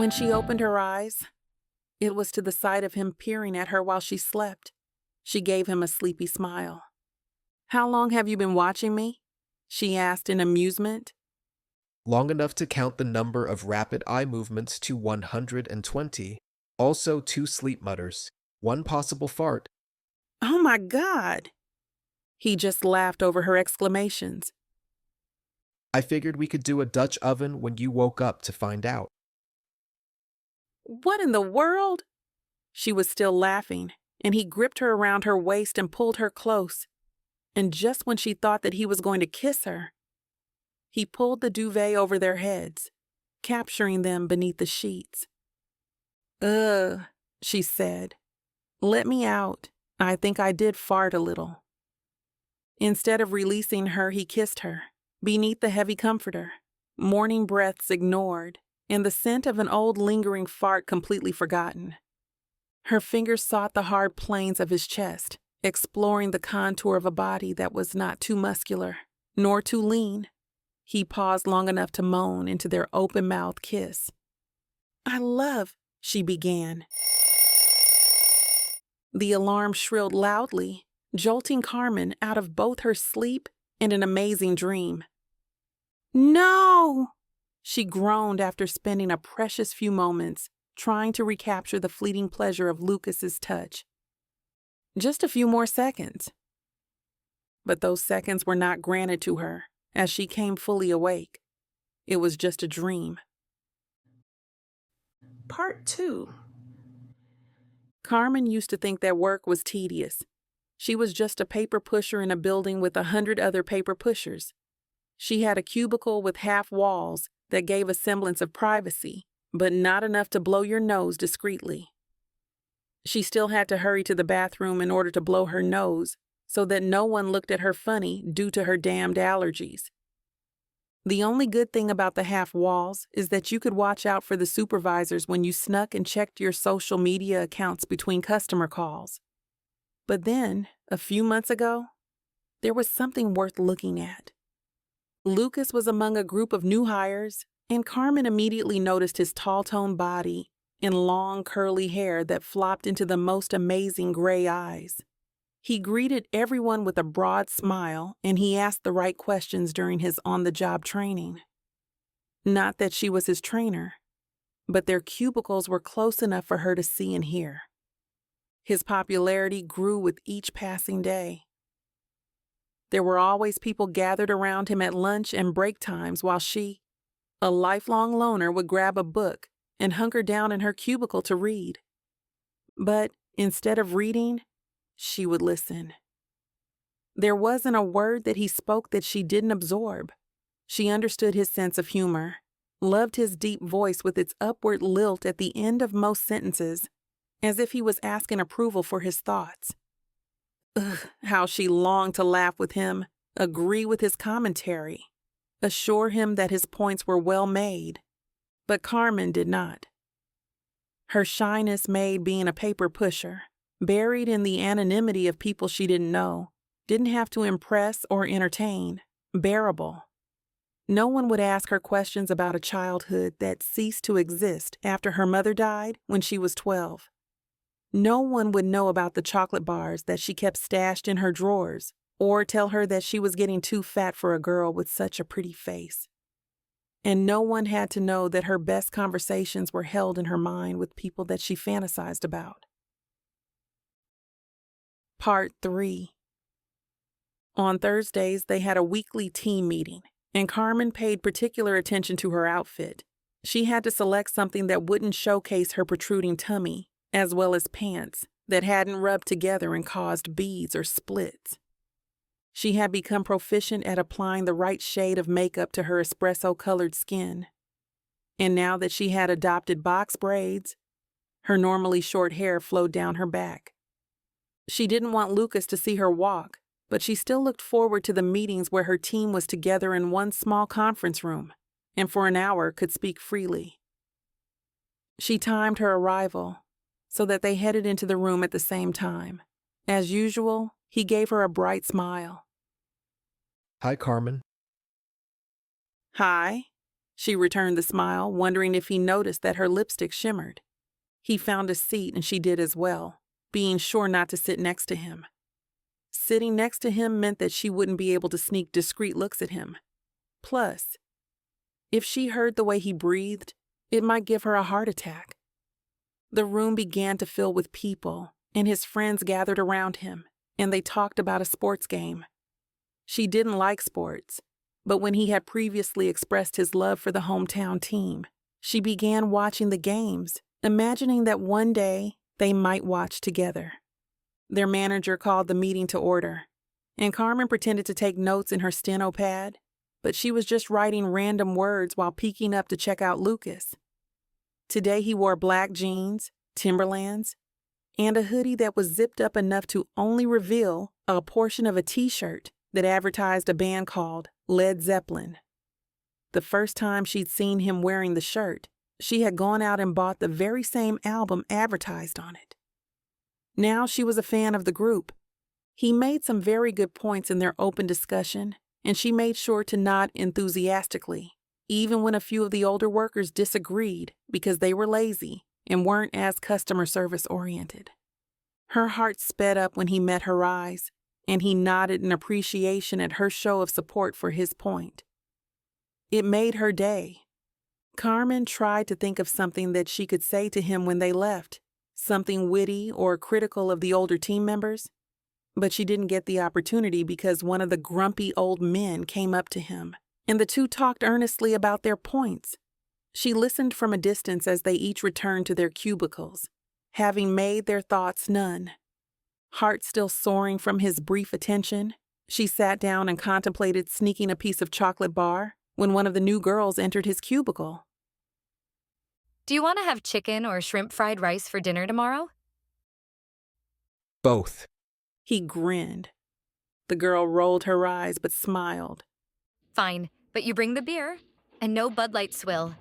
When she opened her eyes, it was to the sight of him peering at her while she slept. She gave him a sleepy smile. "How long have you been watching me?" she asked in amusement. Long enough to count the number of rapid eye movements to 120. Also 2 sleep mutters. 1 possible fart. "Oh my God!" He just laughed over her exclamations. I figured we could do a Dutch oven when you woke up to find out. "What in the world?" She was still laughing, and he gripped her around her waist and pulled her close. And just when she thought that he was going to kiss her, he pulled the duvet over their heads, capturing them beneath the sheets. "Ugh," she said. "Let me out. I think I did fart a little." Instead of releasing her, he kissed her, beneath the heavy comforter, morning breaths ignored, and the scent of an old lingering fart completely forgotten. Her fingers sought the hard planes of his chest, exploring the contour of a body that was not too muscular, nor too lean. He paused long enough to moan into their open-mouthed kiss. "I love," she began. The alarm shrilled loudly, jolting Carmen out of both her sleep and an amazing dream. "No!" she groaned after spending a precious few moments trying to recapture the fleeting pleasure of Lucas's touch. Just a few more seconds. But those seconds were not granted to her as she came fully awake. It was just a dream. Part 2. Carmen used to think that work was tedious. She was just a paper pusher in a building with 100 other paper pushers. She had a cubicle with half walls that gave a semblance of privacy, but not enough to blow your nose discreetly. She still had to hurry to the bathroom in order to blow her nose so that no one looked at her funny due to her damned allergies. The only good thing about the half walls is that you could watch out for the supervisors when you snuck and checked your social media accounts between customer calls. But then, a few months ago, there was something worth looking at. Lucas was among a group of new hires, and Carmen immediately noticed his tall-toned body and long curly hair that flopped into the most amazing gray eyes. He greeted everyone with a broad smile, and he asked the right questions during his on-the-job training. Not that she was his trainer, but their cubicles were close enough for her to see and hear. His popularity grew with each passing day. There were always people gathered around him at lunch and break times while she, a lifelong loner, would grab a book and hunker down in her cubicle to read. But instead of reading, she would listen. There wasn't a word that he spoke that she didn't absorb. She understood his sense of humor, loved his deep voice with its upward lilt at the end of most sentences, as if he was asking approval for his thoughts. Ugh, how she longed to laugh with him, agree with his commentary, assure him that his points were well made. But Carmen did not. Her shyness made being a paper pusher, buried in the anonymity of people she didn't know, didn't have to impress or entertain, bearable. No one would ask her questions about a childhood that ceased to exist after her mother died when she was 12. No one would know about the chocolate bars that she kept stashed in her drawers, or tell her that she was getting too fat for a girl with such a pretty face. And no one had to know that her best conversations were held in her mind with people that she fantasized about. Part 3. On Thursdays, they had a weekly team meeting, and Carmen paid particular attention to her outfit. She had to select something that wouldn't showcase her protruding tummy, as well as pants that hadn't rubbed together and caused beads or splits. She had become proficient at applying the right shade of makeup to her espresso-colored skin. And now that she had adopted box braids, her normally short hair flowed down her back. She didn't want Lucas to see her walk, but she still looked forward to the meetings where her team was together in one small conference room, and for an hour could speak freely. She timed her arrival so that they headed into the room at the same time. As usual, he gave her a bright smile. Hi, Carmen. "Hi," She returned the smile, wondering if he noticed that her lipstick shimmered. He found a seat and she did as well, being sure not to sit next to him. Sitting next to him meant that she wouldn't be able to sneak discreet looks at him. Plus, if she heard the way he breathed, it might give her a heart attack. The room began to fill with people, and his friends gathered around him, and they talked about a sports game. She didn't like sports, but when he had previously expressed his love for the hometown team, she began watching the games, imagining that one day they might watch together. Their manager called the meeting to order, and Carmen pretended to take notes in her steno pad, but she was just writing random words while peeking up to check out Lucas. Today he wore black jeans, Timberlands, and a hoodie that was zipped up enough to only reveal a portion of a t-shirt that advertised a band called Led Zeppelin. The first time she'd seen him wearing the shirt, she had gone out and bought the very same album advertised on it. Now she was a fan of the group. He made some very good points in their open discussion, and she made sure to nod enthusiastically, even when a few of the older workers disagreed because they were lazy and weren't as customer service oriented. Her heart sped up when he met her eyes, and he nodded in appreciation at her show of support for his point. It made her day. Carmen tried to think of something that she could say to him when they left, something witty or critical of the older team members, but she didn't get the opportunity because one of the grumpy old men came up to him, and the two talked earnestly about their points. She listened from a distance as they each returned to their cubicles, having made their thoughts none. Heart still soaring from his brief attention, she sat down and contemplated sneaking a piece of chocolate bar when one of the new girls entered his cubicle. Do you want to have chicken or shrimp fried rice for dinner tomorrow? Both. He grinned. The girl rolled her eyes but smiled. Fine, but you bring the beer, and no Bud Light swill.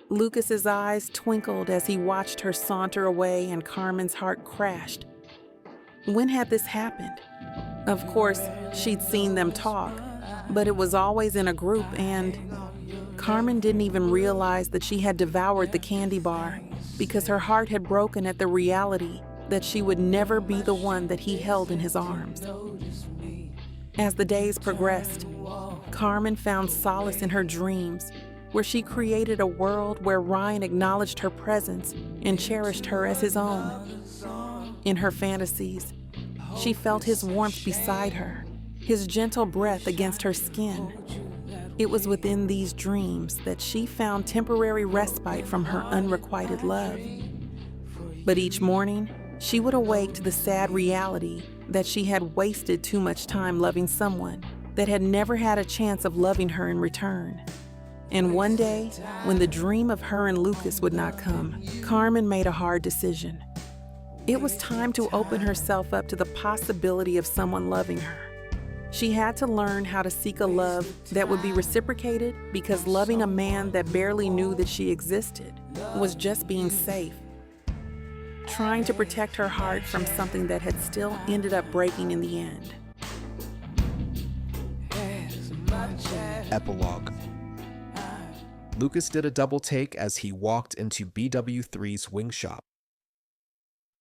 Lucas's eyes twinkled as he watched her saunter away, and Carmen's heart crashed. When had this happened? Of course, she'd seen them talk, but it was always in a group, and Carmen didn't even realize that she had devoured the candy bar because her heart had broken at the reality that she would never be the one that he held in his arms. As the days progressed, Carmen found solace in her dreams, where she created a world where Ryan acknowledged her presence and cherished her as his own. In her fantasies, she felt his warmth beside her, his gentle breath against her skin. It was within these dreams that she found temporary respite from her unrequited love. But each morning, she would awake to the sad reality that she had wasted too much time loving someone that had never had a chance of loving her in return. And one day, when the dream of her and Lucas would not come, Carmen made a hard decision. It was time to open herself up to the possibility of someone loving her. She had to learn how to seek a love that would be reciprocated, because loving a man that barely knew that she existed was just being safe. Trying to protect her heart from something that had still ended up breaking in the end. Epilogue. Lucas did a double take as he walked into BW3's wing shop.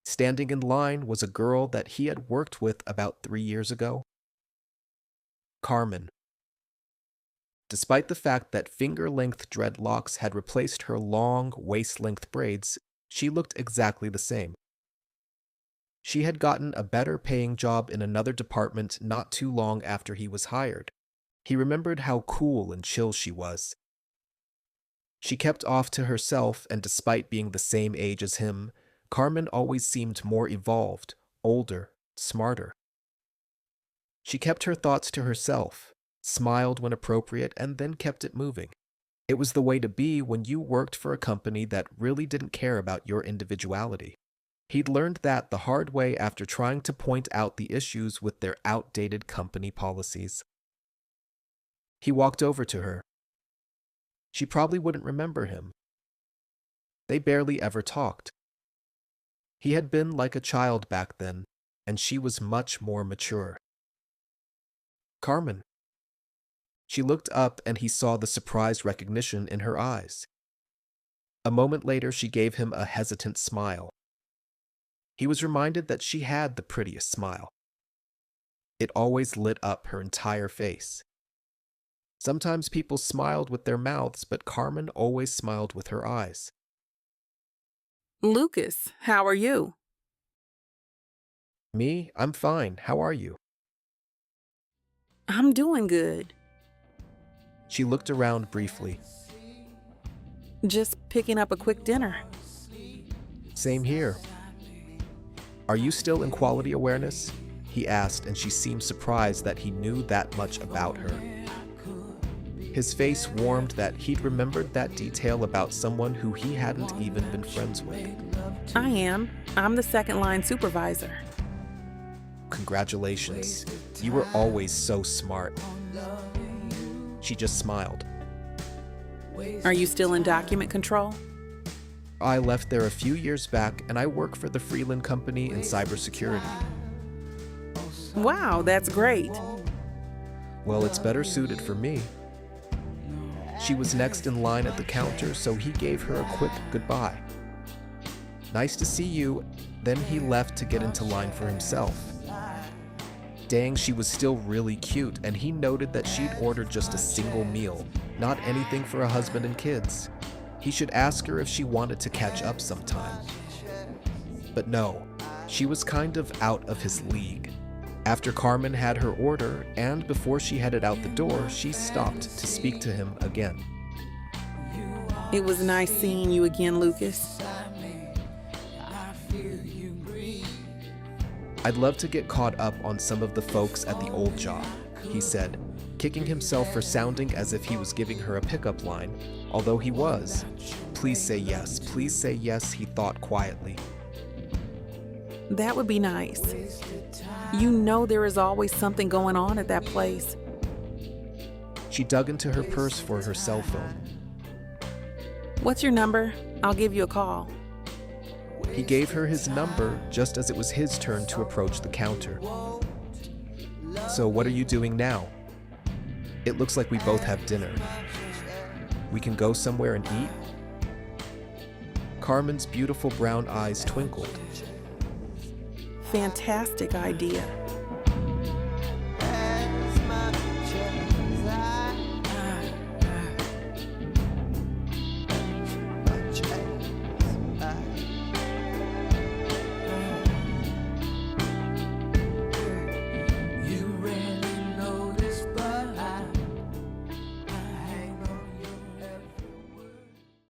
Standing in line was a girl that he had worked with about 3 years ago. Carmen. Despite the fact that finger-length dreadlocks had replaced her long, waist-length braids, she looked exactly the same. She had gotten a better-paying job in another department not too long after he was hired. He remembered how cool and chill she was. She kept off to herself, and despite being the same age as him, Carmen always seemed more evolved, older, smarter. She kept her thoughts to herself, smiled when appropriate, and then kept it moving. It was the way to be when you worked for a company that really didn't care about your individuality. He'd learned that the hard way after trying to point out the issues with their outdated company policies. He walked over to her. She probably wouldn't remember him. They barely ever talked. He had been like a child back then, and she was much more mature. Carmen. She looked up and he saw the surprised recognition in her eyes. A moment later, she gave him a hesitant smile. He was reminded that she had the prettiest smile. It always lit up her entire face. Sometimes people smiled with their mouths, but Carmen always smiled with her eyes. Lucas, how are you? Me? I'm fine. How are you? I'm doing good. She looked around briefly. Just picking up a quick dinner. Same here. Are you still in quality awareness? He asked, and she seemed surprised that he knew that much about her. His face warmed that he'd remembered that detail about someone who he hadn't even been friends with. I am. I'm the second-line supervisor. Congratulations. You were always so smart. She just smiled. Are you still in document control? I left there a few years back, and I work for the Freeland Company in cybersecurity. Wow, that's great. Well, it's better suited for me. She was next in line at the counter, so he gave her a quick goodbye. Nice to see you. Then he left to get into line for himself. Dang, she was still really cute, and he noted that she'd ordered just a single meal, not anything for a husband and kids. He should ask her if she wanted to catch up sometime. But no, she was kind of out of his league. After Carmen had her order, and before she headed out the door, she stopped to speak to him again. It was nice seeing you again, Lucas. I'd love to get caught up on some of the folks at the old job, he said, kicking himself for sounding as if he was giving her a pickup line, although he was. Please say yes, he thought quietly. That would be nice. You know there is always something going on at that place. She dug into her purse for her cell phone. What's your number? I'll give you a call. He gave her his number just as it was his turn to approach the counter. So what are you doing now? It looks like we both have dinner. We can go somewhere and eat? Carmen's beautiful brown eyes twinkled. Fantastic idea.